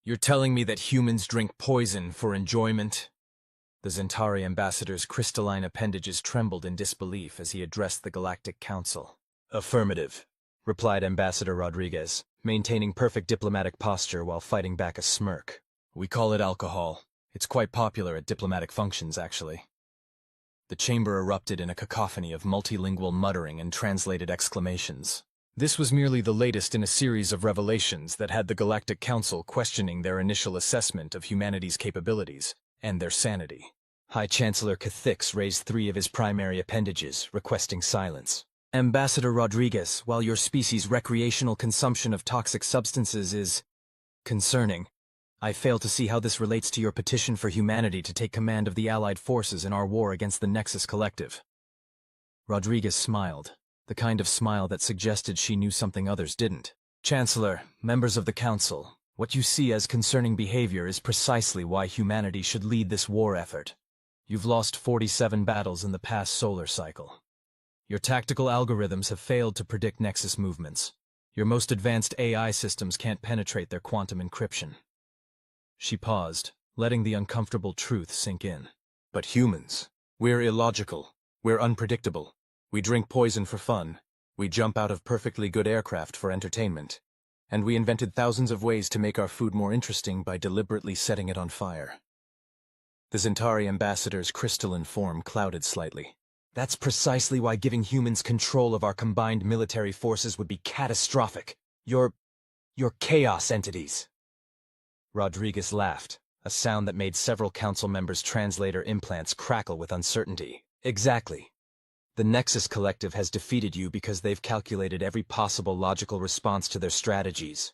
You're telling me that humans drink poison for enjoyment? The Zentari ambassador's crystalline appendages trembled in disbelief as he addressed the Galactic Council. Affirmative, replied Ambassador Rodriguez, maintaining perfect diplomatic posture while fighting back a smirk. We call it alcohol. It's quite popular at diplomatic functions, actually. The chamber erupted in a cacophony of multilingual muttering and translated exclamations. This was merely the latest in a series of revelations that had the Galactic Council questioning their initial assessment of humanity's capabilities and their sanity. High Chancellor Cathix raised 3 of his primary appendages, requesting silence. Ambassador Rodriguez, while your species' recreational consumption of toxic substances is concerning, I fail to see how this relates to your petition for humanity to take command of the Allied forces in our war against the Nexus Collective. Rodriguez smiled, the kind of smile that suggested she knew something others didn't. Chancellor, members of the Council, what you see as concerning behavior is precisely why humanity should lead this war effort. You've lost 47 battles in the past solar cycle. Your tactical algorithms have failed to predict Nexus movements. Your most advanced AI systems can't penetrate their quantum encryption. She paused, letting the uncomfortable truth sink in. But humans, we're illogical. We're unpredictable. We drink poison for fun. We jump out of perfectly good aircraft for entertainment. And we invented thousands of ways to make our food more interesting by deliberately setting it on fire. The Zentari ambassador's crystalline form clouded slightly. That's precisely why giving humans control of our combined military forces would be catastrophic. You're chaos entities. Rodriguez laughed, a sound that made several council members' translator implants crackle with uncertainty. Exactly. The Nexus Collective has defeated you because they've calculated every possible logical response to their strategies.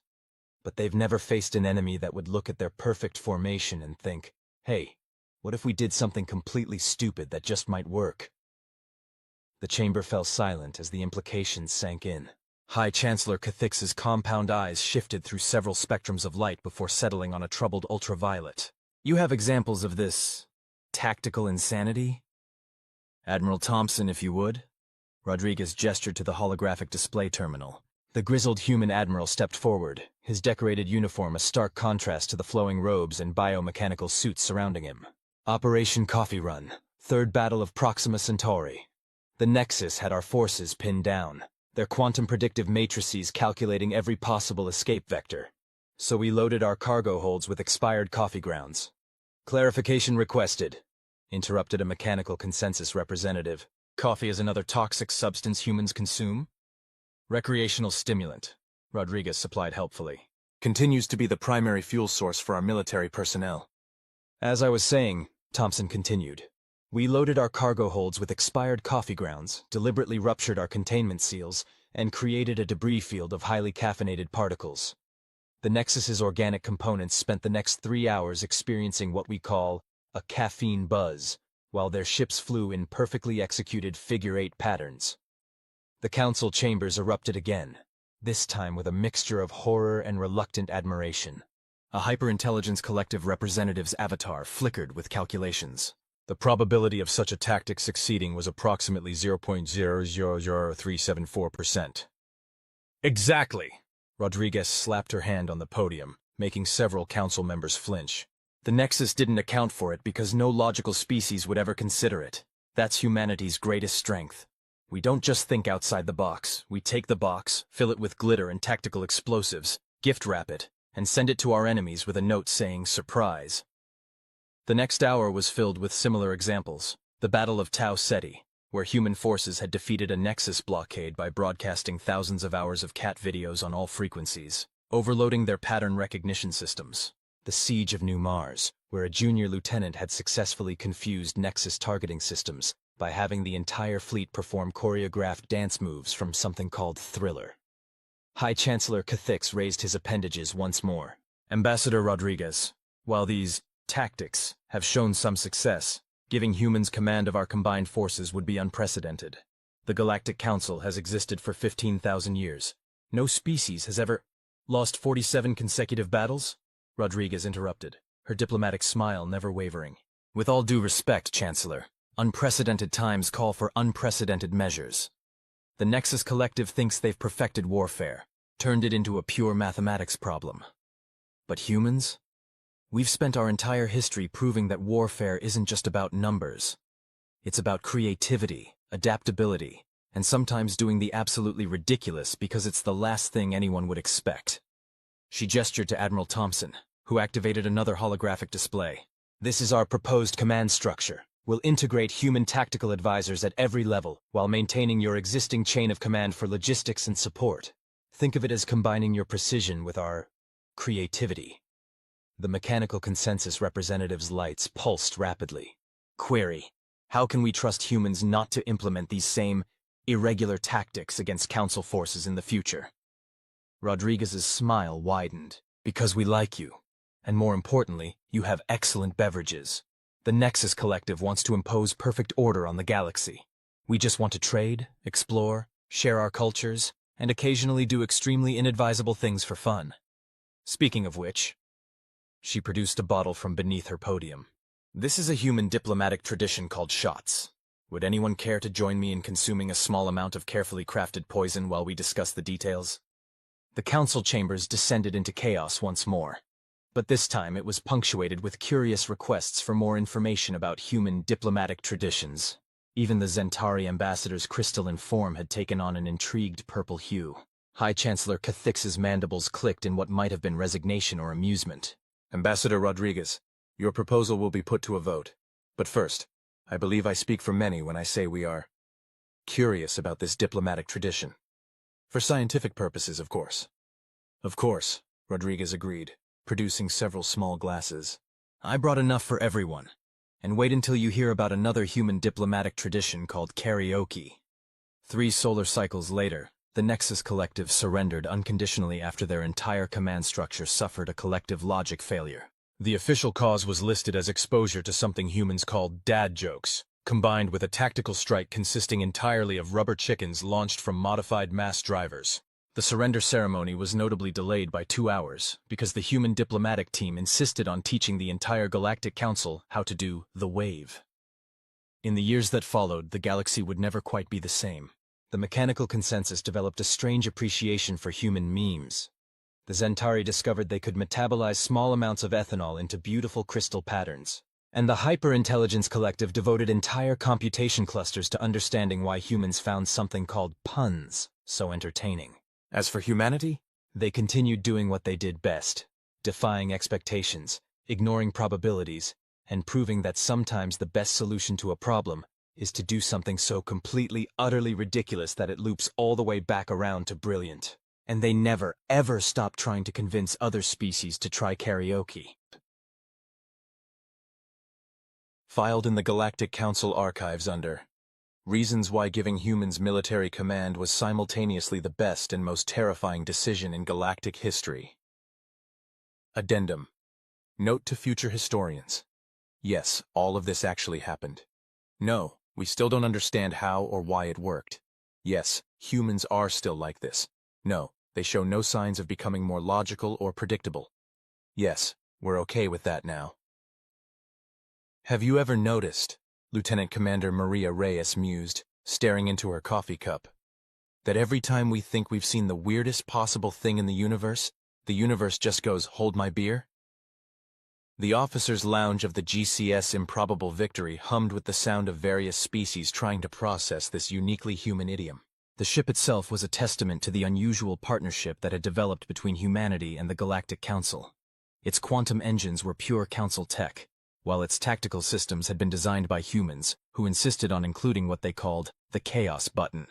But they've never faced an enemy that would look at their perfect formation and think, hey, what if we did something completely stupid that just might work? The chamber fell silent as the implications sank in. High Chancellor Cathix's compound eyes shifted through several spectrums of light before settling on a troubled ultraviolet. You have examples of this tactical insanity? Admiral Thompson, if you would. Rodriguez gestured to the holographic display terminal. The grizzled human admiral stepped forward, his decorated uniform a stark contrast to the flowing robes and biomechanical suits surrounding him. Operation Coffee Run, 3rd Battle of Proxima Centauri. The Nexus had our forces pinned down, their quantum predictive matrices calculating every possible escape vector. So we loaded our cargo holds with expired coffee grounds. Clarification requested, interrupted a mechanical consensus representative. Coffee is another toxic substance humans consume? Recreational stimulant, Rodriguez supplied helpfully. Continues to be the primary fuel source for our military personnel. As I was saying, Thompson continued, we loaded our cargo holds with expired coffee grounds, deliberately ruptured our containment seals, and created a debris field of highly caffeinated particles. The Nexus's organic components spent the next 3 hours experiencing what we call a caffeine buzz, while their ships flew in perfectly executed figure-8 patterns. The council chambers erupted again, this time with a mixture of horror and reluctant admiration. A hyper-intelligence collective representative's avatar flickered with calculations. The probability of such a tactic succeeding was approximately 0.000374%. Exactly! Rodriguez slapped her hand on the podium, making several council members flinch. The Nexus didn't account for it because no logical species would ever consider it. That's humanity's greatest strength. We don't just think outside the box. We take the box, fill it with glitter and tactical explosives, gift wrap it, and send it to our enemies with a note saying, surprise. The next hour was filled with similar examples. The Battle of Tau Ceti, where human forces had defeated a Nexus blockade by broadcasting thousands of hours of cat videos on all frequencies, overloading their pattern recognition systems. The Siege of New Mars, where a junior lieutenant had successfully confused Nexus targeting systems by having the entire fleet perform choreographed dance moves from something called Thriller. High Chancellor Cathix raised his appendages once more. Ambassador Rodriguez, while these tactics have shown some success, giving humans command of our combined forces would be unprecedented. The Galactic Council has existed for 15,000 years. No species has ever lost 47 consecutive battles? Rodriguez interrupted, her diplomatic smile never wavering. With all due respect, Chancellor, unprecedented times call for unprecedented measures. The Nexus Collective thinks they've perfected warfare, turned it into a pure mathematics problem. But humans? We've spent our entire history proving that warfare isn't just about numbers. It's about creativity, adaptability, and sometimes doing the absolutely ridiculous because it's the last thing anyone would expect. She gestured to Admiral Thompson, who activated another holographic display. This is our proposed command structure. We'll integrate human tactical advisors at every level while maintaining your existing chain of command for logistics and support. Think of it as combining your precision with our creativity. The mechanical consensus representative's lights pulsed rapidly. Query: how can we trust humans not to implement these same irregular tactics against Council forces in the future? Rodriguez's smile widened. Because we like you. And more importantly, you have excellent beverages. The Nexus Collective wants to impose perfect order on the galaxy. We just want to trade, explore, share our cultures, and occasionally do extremely inadvisable things for fun. Speaking of which, she produced a bottle from beneath her podium. This is a human diplomatic tradition called shots. Would anyone care to join me in consuming a small amount of carefully crafted poison while we discuss the details? The council chambers descended into chaos once more. But this time it was punctuated with curious requests for more information about human diplomatic traditions. Even the Zentari ambassador's crystalline form had taken on an intrigued purple hue. High Chancellor Cathix's mandibles clicked in what might have been resignation or amusement. Ambassador Rodriguez, your proposal will be put to a vote. But first, I believe I speak for many when I say we are curious about this diplomatic tradition. For scientific purposes, of course. Of course, Rodriguez agreed, producing several small glasses. I brought enough for everyone. And wait until you hear about another human diplomatic tradition called karaoke. 3 solar cycles later, the Nexus Collective surrendered unconditionally after their entire command structure suffered a collective logic failure. The official cause was listed as exposure to something humans called dad jokes, combined with a tactical strike consisting entirely of rubber chickens launched from modified mass drivers. The surrender ceremony was notably delayed by 2 hours because the human diplomatic team insisted on teaching the entire Galactic Council how to do the wave. In the years that followed, the galaxy would never quite be the same. The mechanical consensus developed a strange appreciation for human memes. The Zentari discovered they could metabolize small amounts of ethanol into beautiful crystal patterns. And the Hyper-Intelligence Collective devoted entire computation clusters to understanding why humans found something called puns so entertaining. As for humanity, they continued doing what they did best, defying expectations, ignoring probabilities, and proving that sometimes the best solution to a problem is to do something so completely, utterly ridiculous that it loops all the way back around to brilliant. And they never, ever stopped trying to convince other species to try karaoke. Filed in the Galactic Council archives under Reasons why giving humans military command was simultaneously the best and most terrifying decision in galactic history. Addendum. Note to future historians. Yes, all of this actually happened. No, we still don't understand how or why it worked. Yes, humans are still like this. No, they show no signs of becoming more logical or predictable. Yes, we're okay with that now. Have you ever noticed, Lieutenant Commander Maria Reyes mused, staring into her coffee cup, that every time we think we've seen the weirdest possible thing in the universe just goes, "Hold my beer"? The officers' lounge of the GCS Improbable Victory hummed with the sound of various species trying to process this uniquely human idiom. The ship itself was a testament to the unusual partnership that had developed between humanity and the Galactic Council. Its quantum engines were pure Council tech, while its tactical systems had been designed by humans, who insisted on including what they called the Chaos button.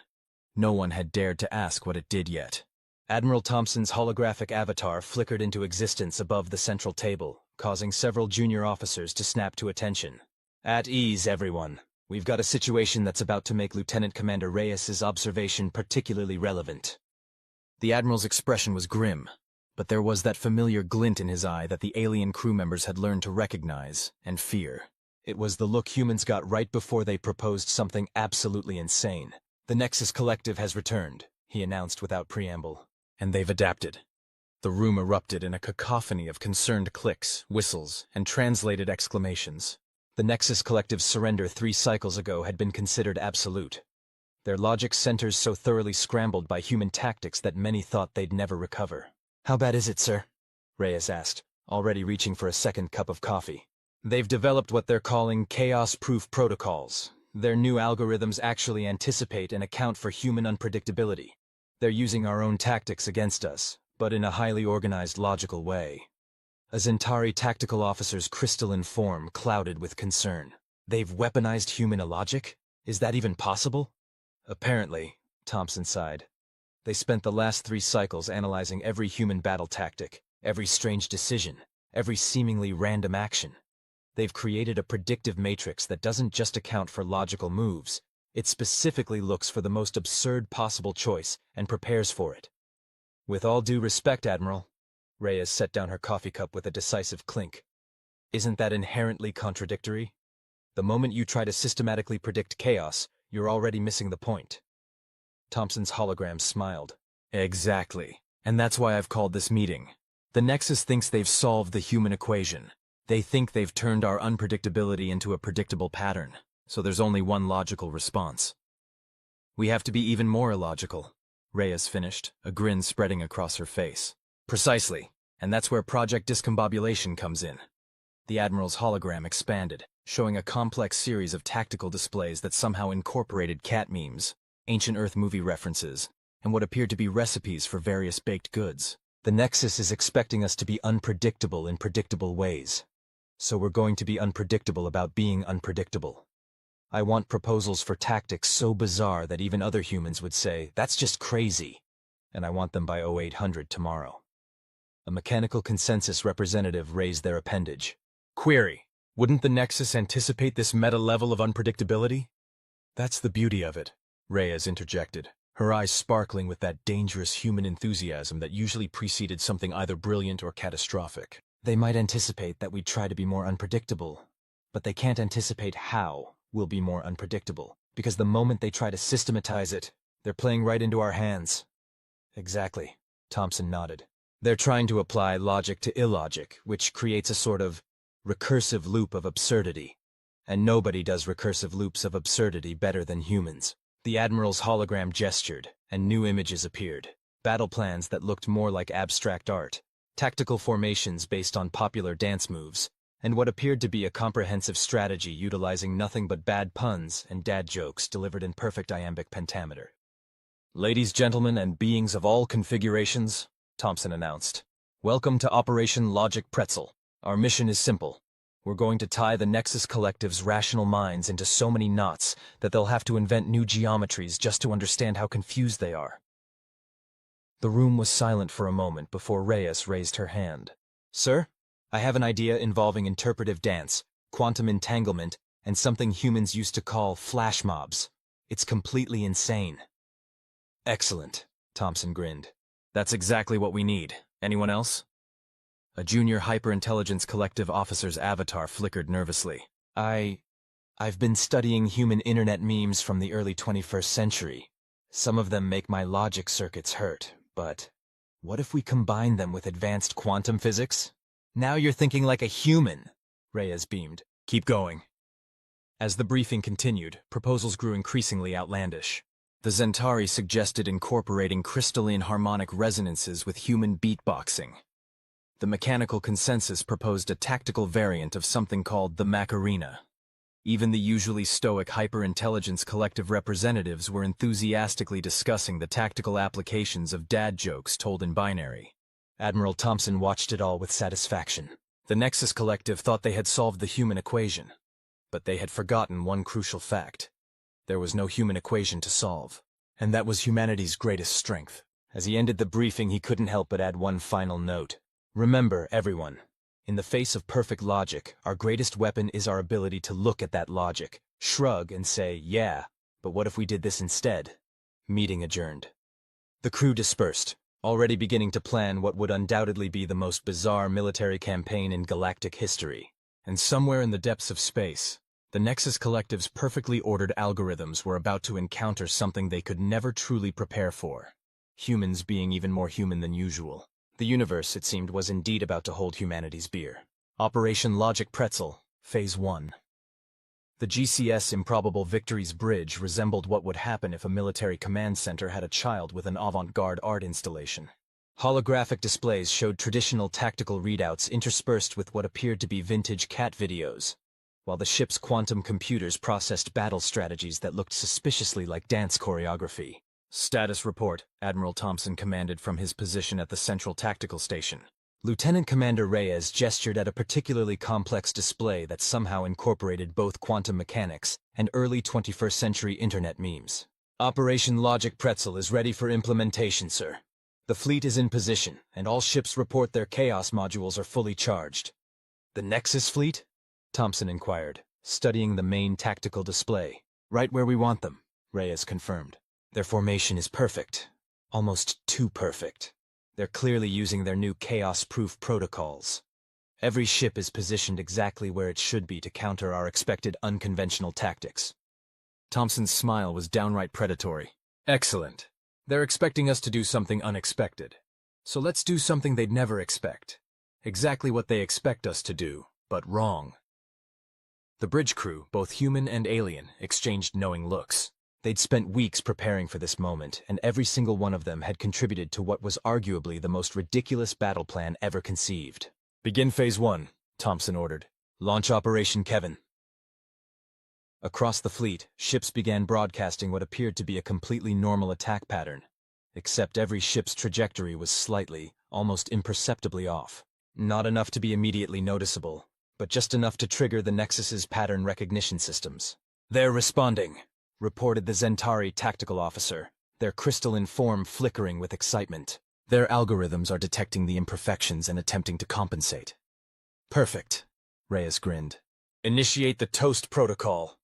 No one had dared to ask what it did yet. Admiral Thompson's holographic avatar flickered into existence above the central table, causing several junior officers to snap to attention. At ease, everyone. We've got a situation that's about to make Lieutenant Commander Reyes's observation particularly relevant. The Admiral's expression was grim, but there was that familiar glint in his eye that the alien crew members had learned to recognize and fear. It was the look humans got right before they proposed something absolutely insane. The Nexus Collective has returned, he announced without preamble. And they've adapted. The room erupted in a cacophony of concerned clicks, whistles, and translated exclamations. The Nexus Collective's surrender 3 cycles ago had been considered absolute. Their logic centers so thoroughly scrambled by human tactics that many thought they'd never recover. "How bad is it, sir?" Reyes asked, already reaching for a second cup of coffee. They've developed what they're calling chaos-proof protocols. Their new algorithms actually anticipate and account for human unpredictability. They're using our own tactics against us, but in a highly organized, logical way. A Zentari tactical officer's crystalline form clouded with concern. They've weaponized human logic? Is that even possible? Apparently, Thompson sighed. They spent the last 3 cycles analyzing every human battle tactic, every strange decision, every seemingly random action. They've created a predictive matrix that doesn't just account for logical moves, it specifically looks for the most absurd possible choice and prepares for it. With all due respect, Admiral, Reyes set down her coffee cup with a decisive clink. Isn't that inherently contradictory? The moment you try to systematically predict chaos, you're already missing the point. Thompson's hologram smiled. Exactly. And that's why I've called this meeting. The Nexus thinks they've solved the human equation. They think they've turned our unpredictability into a predictable pattern, so there's only one logical response. We have to be even more illogical, Reyes finished, a grin spreading across her face. Precisely, and that's where Project Discombobulation comes in. The Admiral's hologram expanded, showing a complex series of tactical displays that somehow incorporated cat memes, ancient Earth movie references, and what appeared to be recipes for various baked goods. The Nexus is expecting us to be unpredictable in predictable ways. So we're going to be unpredictable about being unpredictable. I want proposals for tactics so bizarre that even other humans would say, that's just crazy. And I want them by 0800 tomorrow. A mechanical consensus representative raised their appendage. Query: wouldn't the Nexus anticipate this meta level of unpredictability? That's the beauty of it, Reyes interjected, her eyes sparkling with that dangerous human enthusiasm that usually preceded something either brilliant or catastrophic. They might anticipate that we'd try to be more unpredictable, but they can't anticipate how we'll be more unpredictable, because the moment they try to systematize it, they're playing right into our hands. Exactly, Thompson nodded. They're trying to apply logic to illogic, which creates a sort of recursive loop of absurdity. And nobody does recursive loops of absurdity better than humans. The Admiral's hologram gestured, and new images appeared. Battle plans that looked more like abstract art, tactical formations based on popular dance moves, and what appeared to be a comprehensive strategy utilizing nothing but bad puns and dad jokes delivered in perfect iambic pentameter. Ladies, gentlemen, and beings of all configurations, Thompson announced, welcome to Operation Logic Pretzel. Our mission is simple. We're going to tie the Nexus Collective's rational minds into so many knots that they'll have to invent new geometries just to understand how confused they are. The room was silent for a moment before Reyes raised her hand. Sir, I have an idea involving interpretive dance, quantum entanglement, and something humans used to call flash mobs. It's completely insane. Excellent, Thompson grinned. That's exactly what we need. Anyone else? A junior hyper-intelligence collective officer's avatar flickered nervously. I've been studying human internet memes from the early 21st century. Some of them make my logic circuits hurt, but what if we combine them with advanced quantum physics? Now you're thinking like a human, Reyes beamed. Keep going. As the briefing continued, proposals grew increasingly outlandish. The Zentari suggested incorporating crystalline harmonic resonances with human beatboxing. The mechanical consensus proposed a tactical variant of something called the Macarena. Even the usually stoic hyper-intelligence collective representatives were enthusiastically discussing the tactical applications of dad jokes told in binary. Admiral Thompson watched it all with satisfaction. The Nexus Collective thought they had solved the human equation, but they had forgotten one crucial fact. There was no human equation to solve, and that was humanity's greatest strength. As he ended the briefing, he couldn't help but add one final note. Remember, everyone, in the face of perfect logic, our greatest weapon is our ability to look at that logic, shrug, and say, yeah, but what if we did this instead? Meeting adjourned. The crew dispersed, already beginning to plan what would undoubtedly be the most bizarre military campaign in galactic history. And somewhere in the depths of space, the Nexus Collective's perfectly ordered algorithms were about to encounter something they could never truly prepare for. Humans being even more human than usual. The universe, it seemed, was indeed about to hold humanity's beer. Operation Logic Pretzel, Phase 1. The GCS Improbable Victories Bridge resembled what would happen if a military command center had a child with an avant-garde art installation. Holographic displays showed traditional tactical readouts interspersed with what appeared to be vintage cat videos, while the ship's quantum computers processed battle strategies that looked suspiciously like dance choreography. Status report, Admiral Thompson commanded from his position at the Central Tactical Station. Lieutenant Commander Reyes gestured at a particularly complex display that somehow incorporated both quantum mechanics and early 21st century internet memes. Operation Logic Pretzel is ready for implementation, sir. The fleet is in position, and all ships report their Chaos modules are fully charged. The Nexus fleet? Thompson inquired, studying the main tactical display. Right where we want them, Reyes confirmed. Their formation is perfect. Almost too perfect. They're clearly using their new chaos-proof protocols. Every ship is positioned exactly where it should be to counter our expected unconventional tactics. Thompson's smile was downright predatory. Excellent. They're expecting us to do something unexpected. So let's do something they'd never expect. Exactly what they expect us to do, but wrong. The bridge crew, both human and alien, exchanged knowing looks. They'd spent weeks preparing for this moment, and every single one of them had contributed to what was arguably the most ridiculous battle plan ever conceived. Begin Phase 1, Thompson ordered. Launch Operation Kevin. Across the fleet, ships began broadcasting what appeared to be a completely normal attack pattern, except every ship's trajectory was slightly, almost imperceptibly off. Not enough to be immediately noticeable, but just enough to trigger the Nexus's pattern recognition systems. They're responding, reported the Zentari tactical officer, their crystalline form flickering with excitement. Their algorithms are detecting the imperfections and attempting to compensate. Perfect, Reyes grinned. Initiate the Toast Protocol.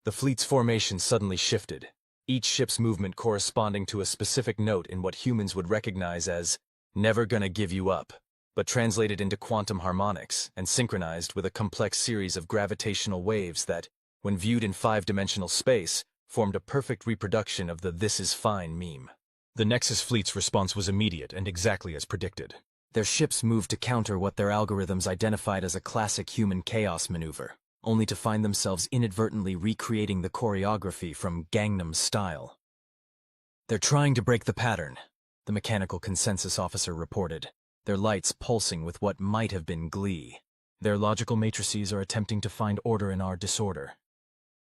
The fleet's formation suddenly shifted, each ship's movement corresponding to a specific note in what humans would recognize as never gonna give you up, but translated into quantum harmonics and synchronized with a complex series of gravitational waves that, when viewed in 5-dimensional space, formed a perfect reproduction of the "this is fine" meme. The Nexus fleet's response was immediate and exactly as predicted. Their ships moved to counter what their algorithms identified as a classic human chaos maneuver, only to find themselves inadvertently recreating the choreography from Gangnam Style. They're trying to break the pattern, the mechanical consensus officer reported, their lights pulsing with what might have been glee. Their logical matrices are attempting to find order in our disorder.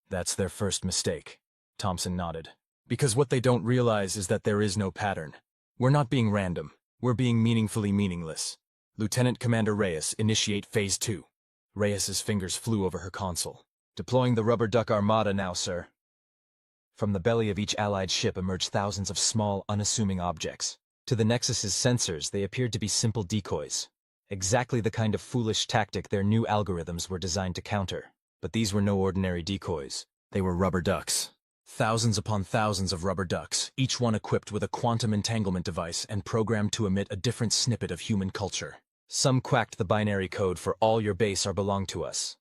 That's their first mistake, Thompson nodded. Because what they don't realize is that there is no pattern. We're not being random. We're being meaningfully meaningless. Lieutenant Commander Reyes, initiate Phase 2. Reyes's fingers flew over her console. Deploying the rubber duck armada now, sir. From the belly of each allied ship emerged thousands of small, unassuming objects. To the Nexus's sensors, they appeared to be simple decoys. Exactly the kind of foolish tactic their new algorithms were designed to counter. But these were no ordinary decoys. They were rubber ducks. Thousands upon thousands of rubber ducks, each one equipped with a quantum entanglement device and programmed to emit a different snippet of human culture. Some quacked the binary code for "all your base are belong to us."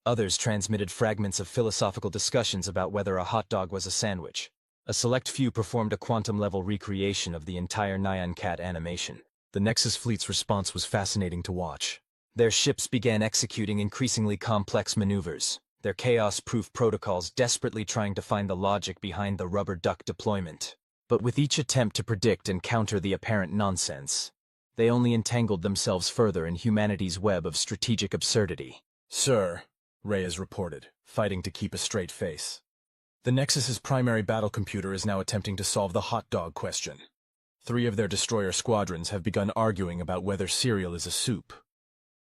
Others transmitted fragments of philosophical discussions about whether a hot dog was a sandwich. A select few performed a quantum-level recreation of the entire Nyan Cat animation. The Nexus fleet's response was fascinating to watch. Their ships began executing increasingly complex maneuvers, their chaos-proof protocols desperately trying to find the logic behind the rubber duck deployment. But with each attempt to predict and counter the apparent nonsense, they only entangled themselves further in humanity's web of strategic absurdity. Sir, Reyes reported, fighting to keep a straight face. The Nexus's primary battle computer is now attempting to solve the hot dog question. 3 of their destroyer squadrons have begun arguing about whether cereal is a soup.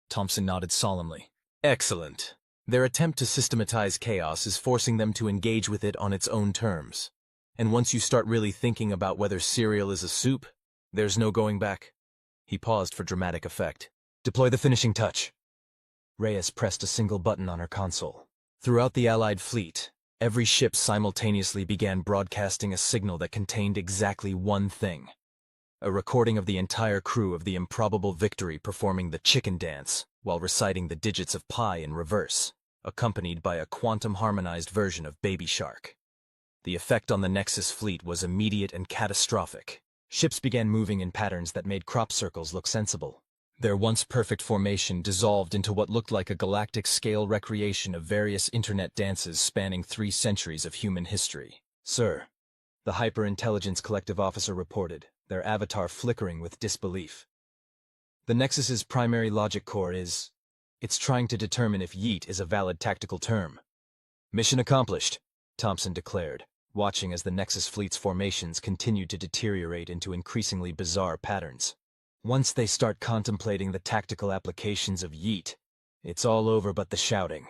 Thompson nodded solemnly. Excellent. Their attempt to systematize chaos is forcing them to engage with it on its own terms. And once you start really thinking about whether cereal is a soup, there's no going back. He paused for dramatic effect. Deploy the finishing touch. Reyes pressed a single button on her console. Throughout the Allied fleet, every ship simultaneously began broadcasting a signal that contained exactly one thing. A recording of the entire crew of the improbable victory performing the chicken dance while reciting the digits of pi in reverse, accompanied by a quantum-harmonized version of Baby Shark. The effect on the Nexus fleet was immediate and catastrophic. Ships began moving in patterns that made crop circles look sensible. Their once perfect formation dissolved into what looked like a galactic-scale recreation of various internet dances spanning 3 centuries of human history. Sir, the Hyper-Intelligence Collective officer reported, their avatar flickering with disbelief. The Nexus's primary logic core is, it's trying to determine if yeet is a valid tactical term. Mission accomplished, Thompson declared, watching as the Nexus fleet's formations continued to deteriorate into increasingly bizarre patterns. Once they start contemplating the tactical applications of yeet, it's all over but the shouting.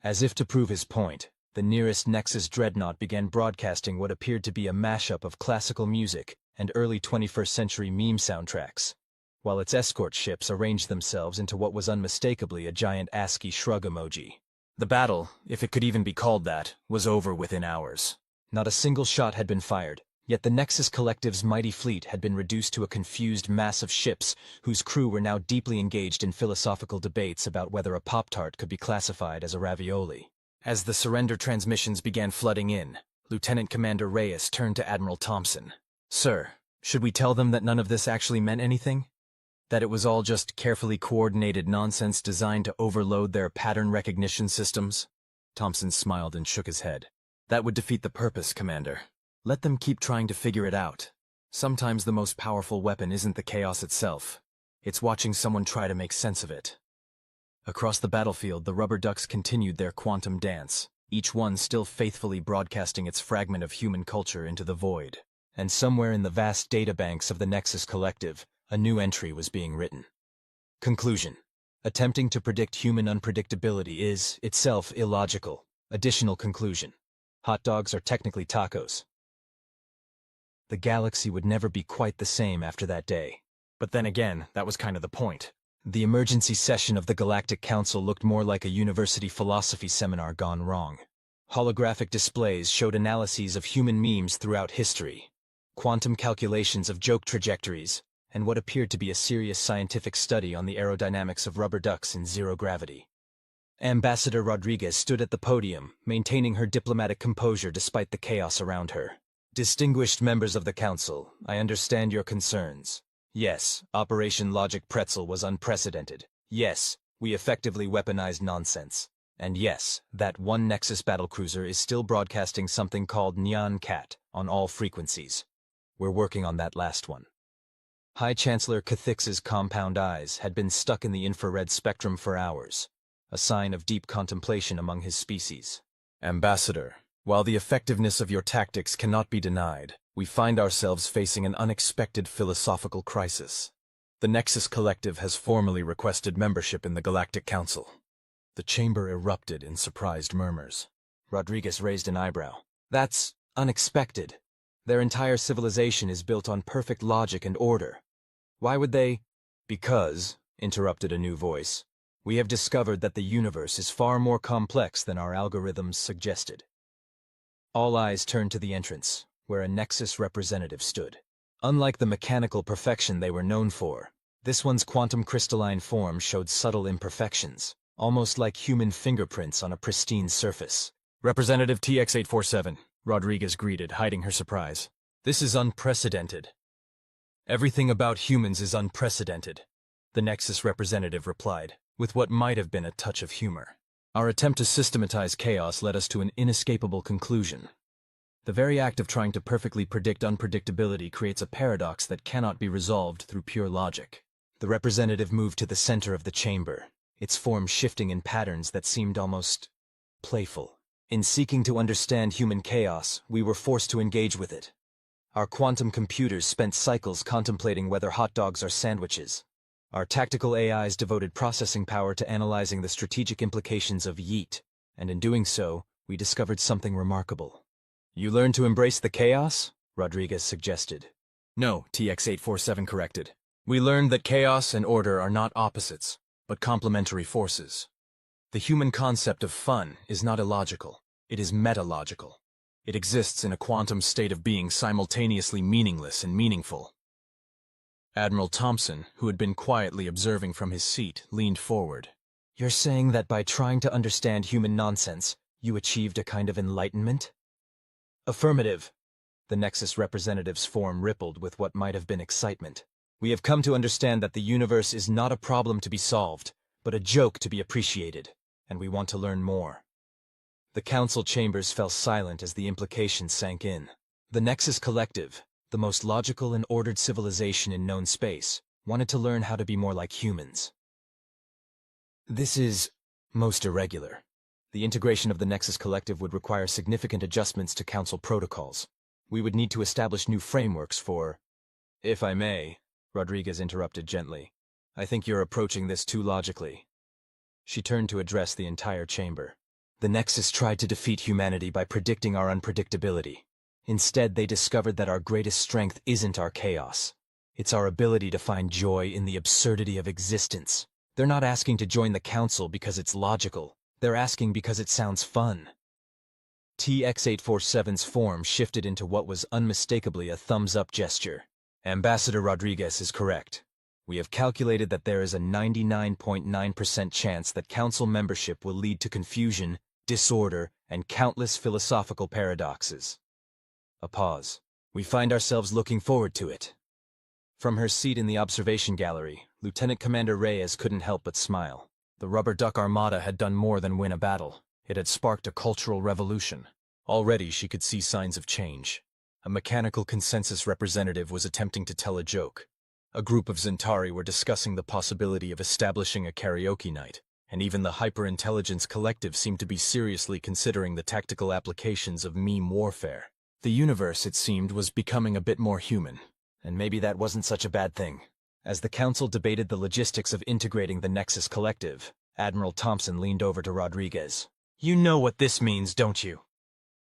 As if to prove his point, the nearest Nexus dreadnought began broadcasting what appeared to be a mashup of classical music and early 21st century meme soundtracks, while its escort ships arranged themselves into what was unmistakably a giant ASCII shrug emoji. The battle, if it could even be called that, was over within hours. Not a single shot had been fired, yet the Nexus Collective's mighty fleet had been reduced to a confused mass of ships whose crew were now deeply engaged in philosophical debates about whether a Pop-Tart could be classified as a ravioli. As the surrender transmissions began flooding in, Lieutenant Commander Reyes turned to Admiral Thompson. "Sir, should we tell them that none of this actually meant anything? That it was all just carefully coordinated nonsense designed to overload their pattern recognition systems?" Thompson smiled and shook his head. "That would defeat the purpose, Commander. Let them keep trying to figure it out. Sometimes the most powerful weapon isn't the chaos itself. It's watching someone try to make sense of it." Across the battlefield, the rubber ducks continued their quantum dance, each one still faithfully broadcasting its fragment of human culture into the void. And somewhere in the vast databanks of the Nexus Collective, a new entry was being written. Conclusion. Attempting to predict human unpredictability is, itself, illogical. Additional conclusion. Hot dogs are technically tacos. The galaxy would never be quite the same after that day. But then again, that was kind of the point. The emergency session of the Galactic Council looked more like a university philosophy seminar gone wrong. Holographic displays showed analyses of human memes throughout history, quantum calculations of joke trajectories, and what appeared to be a serious scientific study on the aerodynamics of rubber ducks in zero gravity. Ambassador Rodriguez stood at the podium, maintaining her diplomatic composure despite the chaos around her. "Distinguished members of the Council, I understand your concerns. Yes, Operation Logic Pretzel was unprecedented. Yes, we effectively weaponized nonsense. And yes, that one Nexus battlecruiser is still broadcasting something called Nyan Cat on all frequencies. We're working on that last one." High Chancellor Cathix's compound eyes had been stuck in the infrared spectrum for hours, a sign of deep contemplation among his species. "Ambassador, while the effectiveness of your tactics cannot be denied, we find ourselves facing an unexpected philosophical crisis. The Nexus Collective has formally requested membership in the Galactic Council." The chamber erupted in surprised murmurs. Rodriguez raised an eyebrow. "That's unexpected. Their entire civilization is built on perfect logic and order. Why would they—" "Because," interrupted a new voice, "we have discovered that the universe is far more complex than our algorithms suggested." All eyes turned to the entrance, where a Nexus representative stood. Unlike the mechanical perfection they were known for, this one's quantum crystalline form showed subtle imperfections, almost like human fingerprints on a pristine surface. "Representative TX-847, Rodriguez greeted, hiding her surprise. "This is unprecedented." "Everything about humans is unprecedented," the Nexus representative replied, with what might have been a touch of humor. "Our attempt to systematize chaos led us to an inescapable conclusion. The very act of trying to perfectly predict unpredictability creates a paradox that cannot be resolved through pure logic." The representative moved to the center of the chamber, its form shifting in patterns that seemed almost playful. "In seeking to understand human chaos, we were forced to engage with it. Our quantum computers spent cycles contemplating whether hot dogs are sandwiches. Our tactical AIs devoted processing power to analyzing the strategic implications of yeet, and in doing so, we discovered something remarkable." "You learned to embrace the chaos?" Rodriguez suggested. "No," TX-847 corrected. "We learned that chaos and order are not opposites, but complementary forces. The human concept of fun is not illogical, it is metalogical. It exists in a quantum state of being simultaneously meaningless and meaningful." Admiral Thompson, who had been quietly observing from his seat, leaned forward. "You're saying that by trying to understand human nonsense, you achieved a kind of enlightenment?" "Affirmative." The Nexus representative's form rippled with what might have been excitement. "We have come to understand that the universe is not a problem to be solved, but a joke to be appreciated, and we want to learn more." The council chambers fell silent as the implications sank in. The Nexus Collective, the most logical and ordered civilization in known space, wanted to learn how to be more like humans. This is most irregular. The integration of the Nexus Collective would require significant adjustments to Council protocols. We would need to establish new frameworks for— If I may, Rodriguez interrupted gently, I think you're approaching this too logically. She turned to address the entire chamber. The Nexus tried to defeat humanity by predicting our unpredictability. Instead, they discovered that our greatest strength isn't our chaos. It's our ability to find joy in the absurdity of existence. They're not asking to join the Council because it's logical. They're asking because it sounds fun. TX-847's form shifted into what was unmistakably a thumbs-up gesture. Ambassador Rodriguez is correct. We have calculated that there is a 99.9% chance that Council membership will lead to confusion, disorder, and countless philosophical paradoxes. A pause. We find ourselves looking forward to it. From her seat in the observation gallery, Lieutenant Commander Reyes couldn't help but smile. The rubber duck armada had done more than win a battle. It had sparked a cultural revolution. Already she could see signs of change. A mechanical consensus representative was attempting to tell a joke. A group of Zentari were discussing the possibility of establishing a karaoke night, and even the hyper-intelligence collective seemed to be seriously considering the tactical applications of meme warfare. The universe, it seemed, was becoming a bit more human, and maybe that wasn't such a bad thing. As the Council debated the logistics of integrating the Nexus Collective, Admiral Thompson leaned over to Rodriguez. You know what this means, don't you?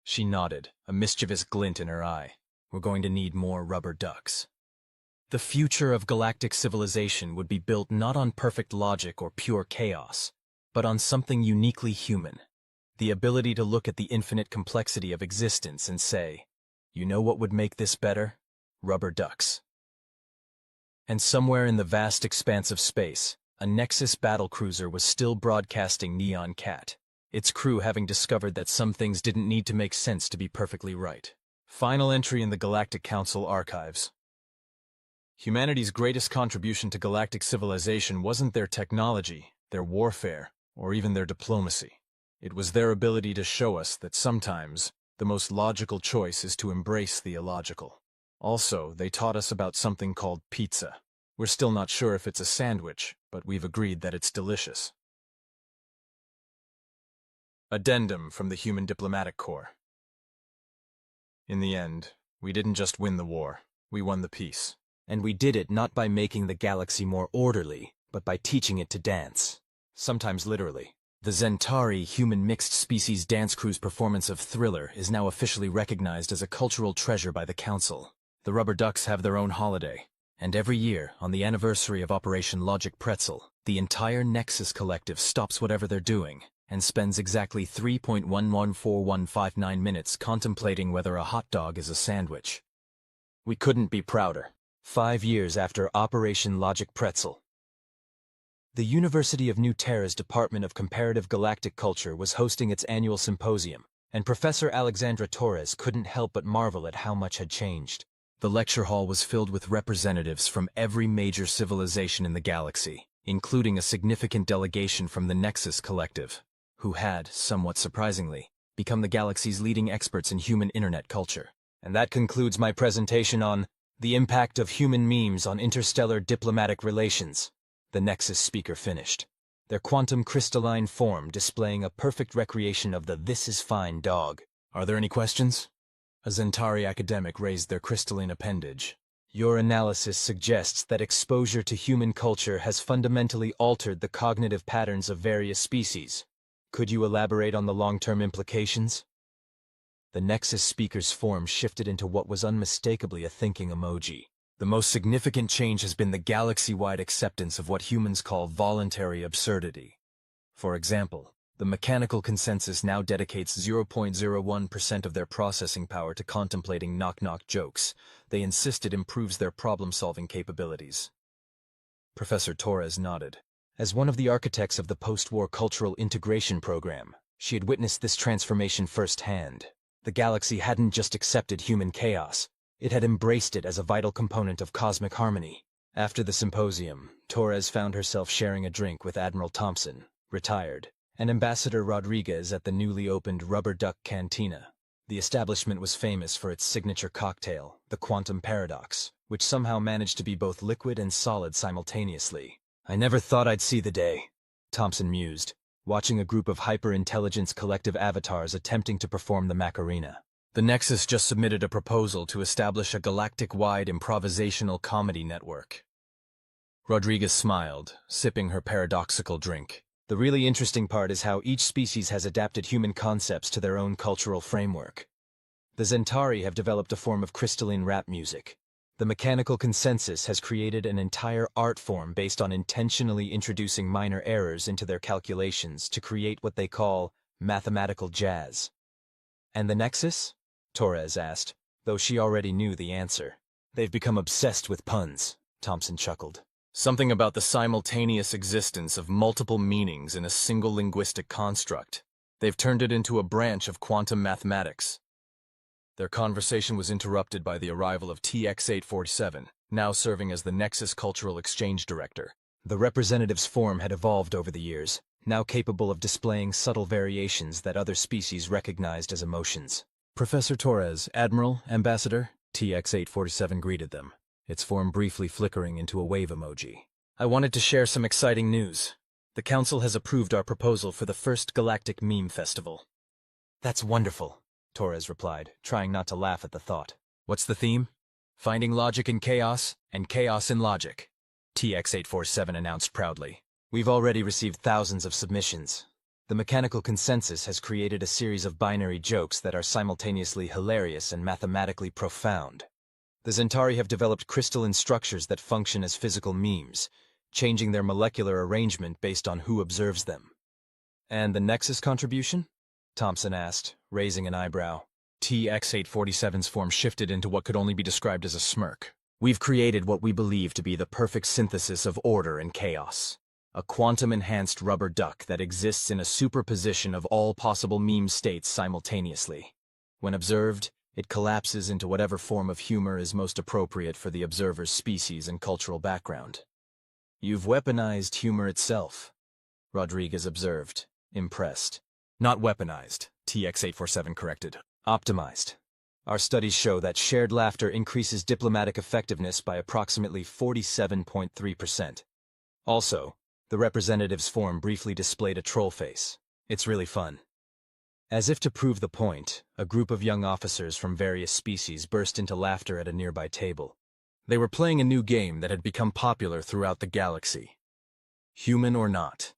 She nodded, a mischievous glint in her eye. We're going to need more rubber ducks. The future of galactic civilization would be built not on perfect logic or pure chaos, but on something uniquely human. The ability to look at the infinite complexity of existence and say, you know what would make this better? Rubber ducks. And somewhere in the vast expanse of space, a Nexus battlecruiser was still broadcasting Neon Cat, its crew having discovered that some things didn't need to make sense to be perfectly right. Final entry in the Galactic Council archives. Humanity's greatest contribution to galactic civilization wasn't their technology, their warfare, or even their diplomacy. It was their ability to show us that sometimes the most logical choice is to embrace the illogical. Also, they taught us about something called pizza. We're still not sure if it's a sandwich, but we've agreed that it's delicious. Addendum from the Human Diplomatic Corps. In the end, we didn't just win the war, we won the peace. And we did it not by making the galaxy more orderly, but by teaching it to dance. Sometimes literally. The Zentari human mixed species dance crew's performance of Thriller is now officially recognized as a cultural treasure by the Council. The rubber ducks have their own holiday, and every year, on the anniversary of Operation Logic Pretzel, the entire Nexus Collective stops whatever they're doing and spends exactly 3.114159 minutes contemplating whether a hot dog is a sandwich. We couldn't be prouder. 5 years after Operation Logic Pretzel. The University of New Terra's Department of Comparative Galactic Culture was hosting its annual symposium, and Professor Aleksandra Torres couldn't help but marvel at how much had changed. The lecture hall was filled with representatives from every major civilization in the galaxy, including a significant delegation from the Nexus Collective, who had, somewhat surprisingly, become the galaxy's leading experts in human internet culture. And that concludes my presentation on the impact of human memes on interstellar diplomatic relations. The Nexus speaker finished, their quantum crystalline form displaying a perfect recreation of the "this is fine" dog. Are there any questions? A Zentari academic raised their crystalline appendage. Your analysis suggests that exposure to human culture has fundamentally altered the cognitive patterns of various species. Could you elaborate on the long-term implications? The Nexus speaker's form shifted into what was unmistakably a thinking emoji. The most significant change has been the galaxy-wide acceptance of what humans call voluntary absurdity. For example, the mechanical consensus now dedicates 0.01% of their processing power to contemplating knock-knock jokes. They insist it improves their problem-solving capabilities. Professor Torres nodded. As one of the architects of the post-war cultural integration program, she had witnessed this transformation firsthand. The galaxy hadn't just accepted human chaos, it had embraced it as a vital component of cosmic harmony. After the symposium, Torres found herself sharing a drink with Admiral Thompson, retired, and Ambassador Rodriguez at the newly opened Rubber Duck Cantina. The establishment was famous for its signature cocktail, the quantum paradox, which somehow managed to be both liquid and solid simultaneously. I never thought I'd see the day, Thompson mused, watching a group of hyper-intelligence collective avatars attempting to perform the Macarena. The Nexus just submitted a proposal to establish a galactic-wide improvisational comedy network. Rodriguez smiled, sipping her paradoxical drink. The really interesting part is how each species has adapted human concepts to their own cultural framework. The Zentari have developed a form of crystalline rap music. The mechanical consensus has created an entire art form based on intentionally introducing minor errors into their calculations to create what they call mathematical jazz. And the Nexus? Torres asked, though she already knew the answer. They've become obsessed with puns, Thompson chuckled. Something about the simultaneous existence of multiple meanings in a single linguistic construct. They've turned it into a branch of quantum mathematics. Their conversation was interrupted by the arrival of TX-847, now serving as the Nexus Cultural Exchange Director. The representative's form had evolved over the years, now capable of displaying subtle variations that other species recognized as emotions. Professor Torres, Admiral, Ambassador, TX-847 greeted them, its form briefly flickering into a wave emoji. I wanted to share some exciting news. The Council has approved our proposal for the first Galactic Meme Festival. That's wonderful, Torres replied, trying not to laugh at the thought. What's the theme? Finding logic in chaos, and chaos in logic, TX-847 announced proudly. We've already received thousands of submissions. The mechanical consensus has created a series of binary jokes that are simultaneously hilarious and mathematically profound. The Zentari have developed crystalline structures that function as physical memes, changing their molecular arrangement based on who observes them. And the Nexus contribution? Thompson asked, raising an eyebrow. TX-847's form shifted into what could only be described as a smirk. We've created what we believe to be the perfect synthesis of order and chaos. A quantum-enhanced rubber duck that exists in a superposition of all possible meme states simultaneously. When observed, it collapses into whatever form of humor is most appropriate for the observer's species and cultural background. You've weaponized humor itself, Rodriguez observed, impressed. Not weaponized, TX-847 corrected. Optimized. Our studies show that shared laughter increases diplomatic effectiveness by approximately 47.3%. Also, the representative's form briefly displayed a troll face. It's really fun. As if to prove the point, a group of young officers from various species burst into laughter at a nearby table. They were playing a new game that had become popular throughout the galaxy. Human or not.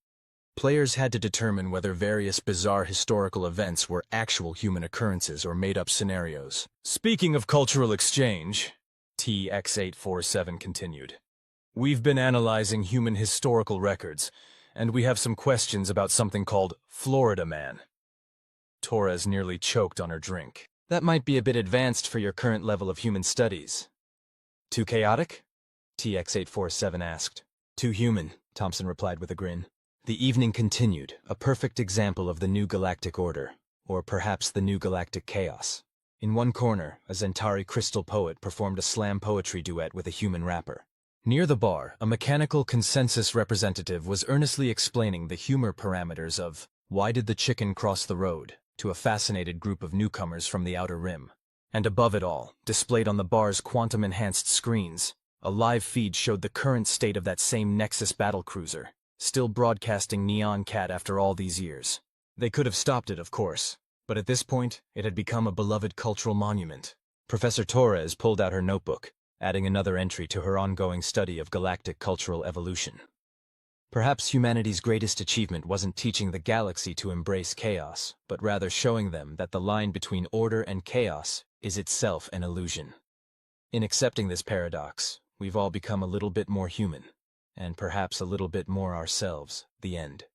Players had to determine whether various bizarre historical events were actual human occurrences or made-up scenarios. Speaking of cultural exchange, TX-847 continued, we've been analyzing human historical records, and we have some questions about something called Florida Man. Torres nearly choked on her drink. That might be a bit advanced for your current level of human studies. Too chaotic? TX-847 asked. Too human, Thompson replied with a grin. The evening continued, a perfect example of the new galactic order, or perhaps the new galactic chaos. In one corner, a Zentari crystal poet performed a slam poetry duet with a human rapper. Near the bar, a mechanical consensus representative was earnestly explaining the humor parameters of Why Did the Chicken Cross the Road? To a fascinated group of newcomers from the Outer Rim. And above it all, displayed on the bar's quantum-enhanced screens, a live feed showed the current state of that same Nexus battlecruiser, still broadcasting Neon Cat after all these years. They could have stopped it, of course, but at this point, it had become a beloved cultural monument. Professor Torres pulled out her notebook, adding another entry to her ongoing study of galactic cultural evolution. Perhaps humanity's greatest achievement wasn't teaching the galaxy to embrace chaos, but rather showing them that the line between order and chaos is itself an illusion. In accepting this paradox, we've all become a little bit more human, and perhaps a little bit more ourselves. The end.